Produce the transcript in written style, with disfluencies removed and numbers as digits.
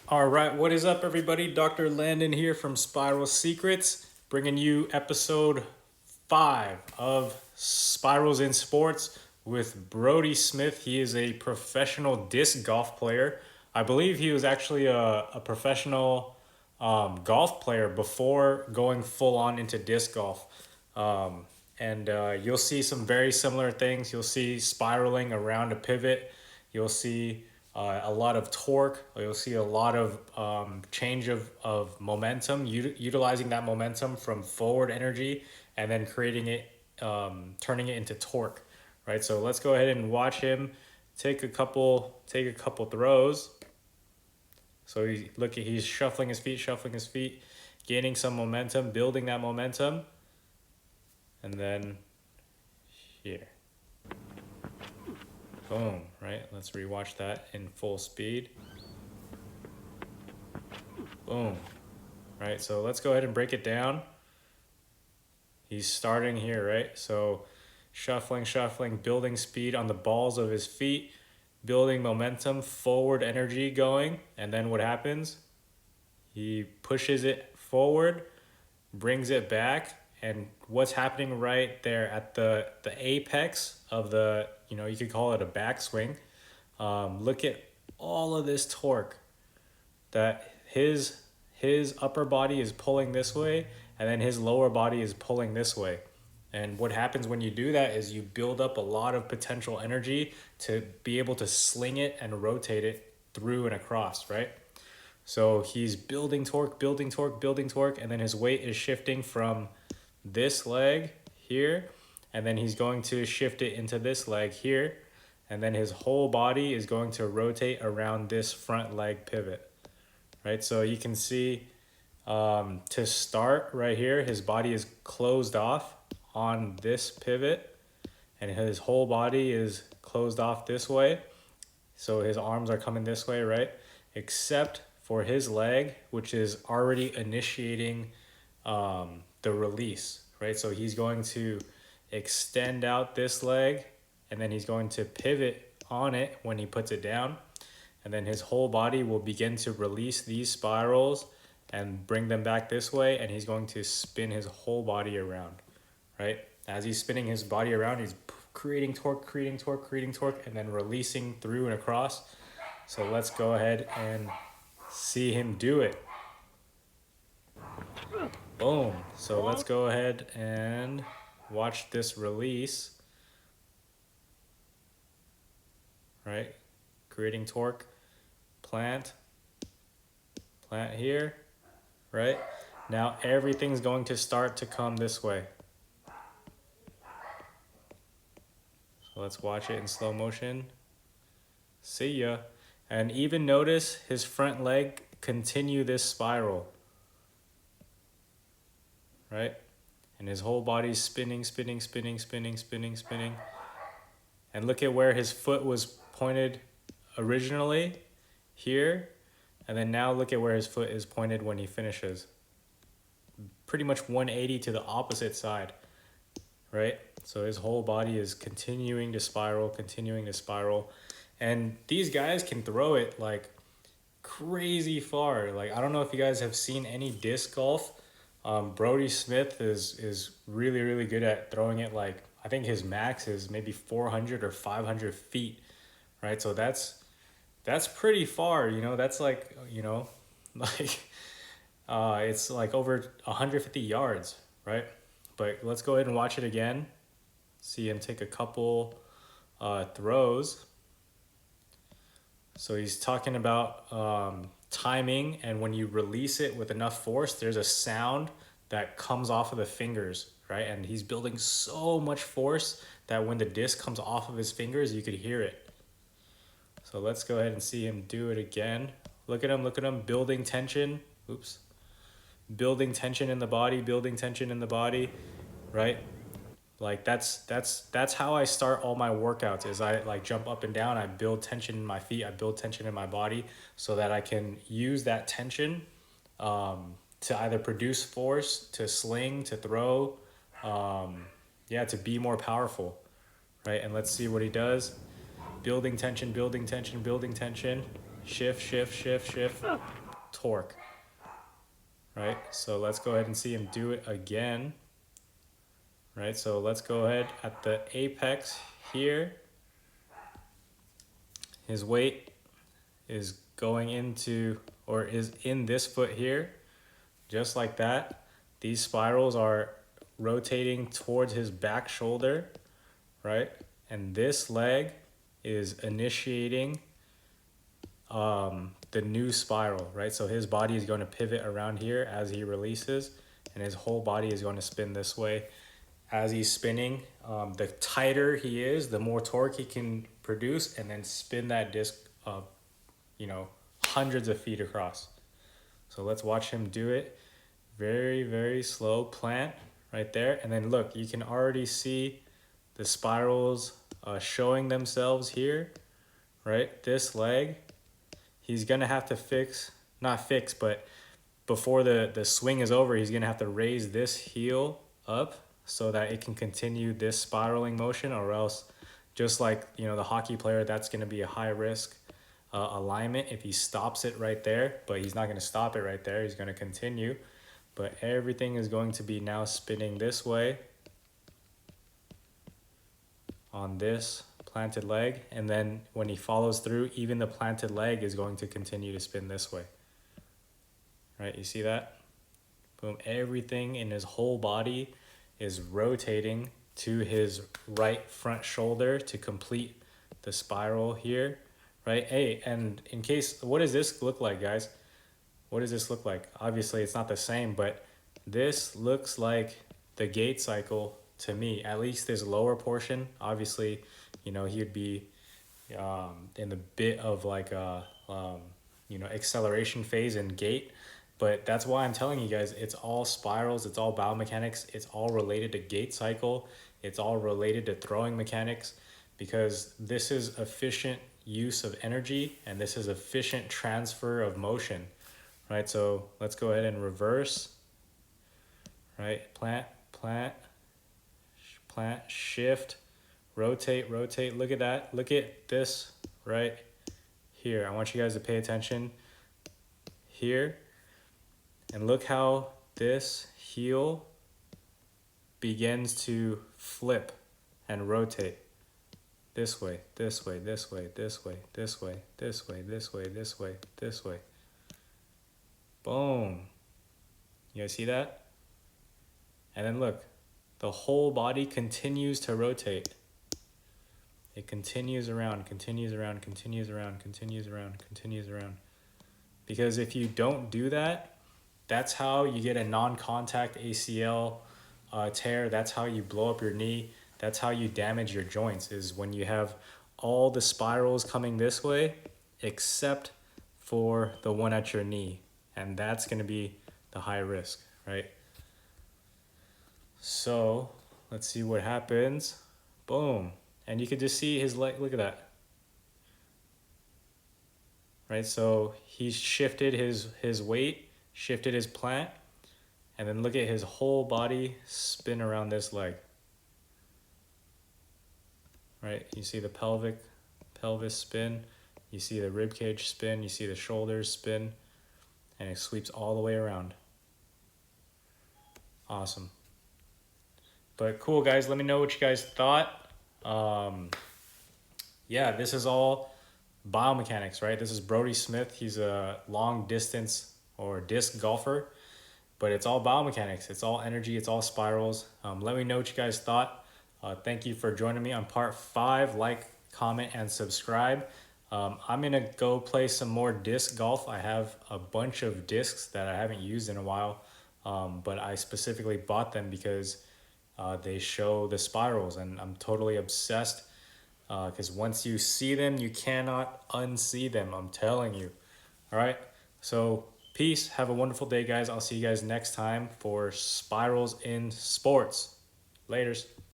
All right, what is up, everybody? Dr. Landon here from Spiral Secrets, bringing you episode 5 of Spirals in Sports with Brodie Smith. He is a professional disc golf player. I believe he was actually a professional golf player before going full on into disc golf. And you'll see some very similar things. You'll see spiraling around a pivot. You'll see a lot of torque. You'll see a lot of change of momentum, utilizing that momentum from forward energy and then creating it, turning it into torque, right? So let's go ahead and watch him take a couple throws. So he's shuffling his feet, gaining some momentum, building that momentum, and then here. Boom, right? Let's rewatch that in full speed. Boom, right? So let's go ahead and break it down. He's starting here, right? So shuffling, building speed on the balls of his feet, building momentum, forward energy going. And then what happens? He pushes it forward, brings it back. And what's happening right there at the apex of the, you could call it a backswing. Look at all of this torque that his upper body is pulling this way, and then his lower body is pulling this way. And what happens when you do that is you build up a lot of potential energy to be able to sling it and rotate it through and across, right? So he's building torque, and then his weight is shifting from this leg here, and then he's going to shift it into this leg here, and then his whole body is going to rotate around this front leg pivot, right? So you can see to start right here, his body is closed off on this pivot, and his whole body is closed off this way. So his arms are coming this way, right? Except for his leg, which is already initiating the release, right? So he's going to extend out this leg, and then he's going to pivot on it when he puts it down. And then his whole body will begin to release these spirals and bring them back this way, and he's going to spin his whole body around, right? As he's spinning his body around, he's creating torque, and then releasing through and across. So let's go ahead and see him do it. Boom. So let's go ahead and watch this release, right? Creating torque, plant here, right? Now everything's going to start to come this way. So let's watch it in slow motion. See ya. And even notice his front leg continue this spiral, right? And his whole body's spinning. And look at where his foot was pointed originally, here. And then now look at where his foot is pointed when he finishes. Pretty much 180 to the opposite side, right? So his whole body is continuing to spiral. And these guys can throw it like crazy far. Like, I don't know if you guys have seen any disc golf. Brodie Smith is really good at throwing it. Like, I think his max is maybe 400 or 500 feet, right? So that's pretty far, that's like, like, it's like over 150 yards, right? But let's go ahead and watch it again. See him take a couple throws. So he's talking about timing, and when you release it with enough force, there's a sound that comes off of the fingers, right? And he's building so much force that when the disc comes off of his fingers, you could hear it. So let's go ahead and see him do it again. Look at him, building tension. Oops. Building tension in the body, right? Like that's how I start all my workouts, is I like jump up and down, I build tension in my feet, I build tension in my body so that I can use that tension to either produce force, to sling, to throw, to be more powerful, right? And let's see what he does. Building tension, shift, shift, shift, shift, torque, right? So let's go ahead and see him do it again, right? So let's go ahead at the apex here. His weight is going into, or is in this foot here, just like that. These spirals are rotating towards his back shoulder, right? And this leg is initiating the new spiral, right? So his body is going to pivot around here as he releases, and his whole body is going to spin this way as he's spinning. The tighter he is, the more torque he can produce, and then spin that disc, hundreds of feet across. So let's watch him do it. Very, very slow plant right there. And then look, you can already see the spirals showing themselves here, right? This leg, he's gonna have to but before the swing is over, he's gonna have to raise this heel up so that it can continue this spiraling motion, or else, just like the hockey player, that's gonna be a high risk alignment if he stops it right there. But he's not gonna stop it right there, he's gonna continue. But everything is going to be now spinning this way on this planted leg. And then when he follows through, even the planted leg is going to continue to spin this way. Right, you see that? Boom, everything in his whole body is rotating to his right front shoulder to complete the spiral here, right? Hey, and in case, what does this look like, guys? What does this look like? Obviously, it's not the same, but this looks like the gait cycle to me, at least this lower portion. Obviously, he would be in the bit of like a, acceleration phase and gait. But that's why I'm telling you guys, it's all spirals, it's all biomechanics, it's all related to gait cycle, it's all related to throwing mechanics, because this is efficient use of energy and this is efficient transfer of motion. Right, so let's go ahead and reverse, right? Plant, shift, rotate. Look at that. Look at this right here. I want you guys to pay attention here. And look how this heel begins to flip and rotate. This way, this way, this way, this way, this way, this way, this way, this way, this way. Boom. You guys see that? And then look, the whole body continues to rotate. It continues around, continues around, continues around, continues around, continues around. Because if you don't do that, that's how you get a non-contact ACL tear. That's how you blow up your knee. That's how you damage your joints, is when you have all the spirals coming this way, except for the one at your knee. And that's going to be the high risk, right? So let's see what happens. Boom. And you can just see his leg. Look at that. Right? So he shifted his weight, shifted his plant, and then look at his whole body spin around this leg. Right? You see the pelvis spin. You see the rib cage spin. You see the shoulders spin. And it sweeps all the way around. Awesome. But cool, guys. Let me know what you guys thought. Yeah, this is all biomechanics, right? This is Brodie Smith. He's a long distance or disc golfer. But it's all biomechanics. It's all energy. It's all spirals. Let me know what you guys thought. Thank you for joining me on part 5. Like, comment, and subscribe. I'm going to go play some more disc golf. I have a bunch of discs that I haven't used in a while, but I specifically bought them because they show the spirals, and I'm totally obsessed because once you see them, you cannot unsee them. I'm telling you. All right. So peace. Have a wonderful day, guys. I'll see you guys next time for Spirals in Sports. Laters.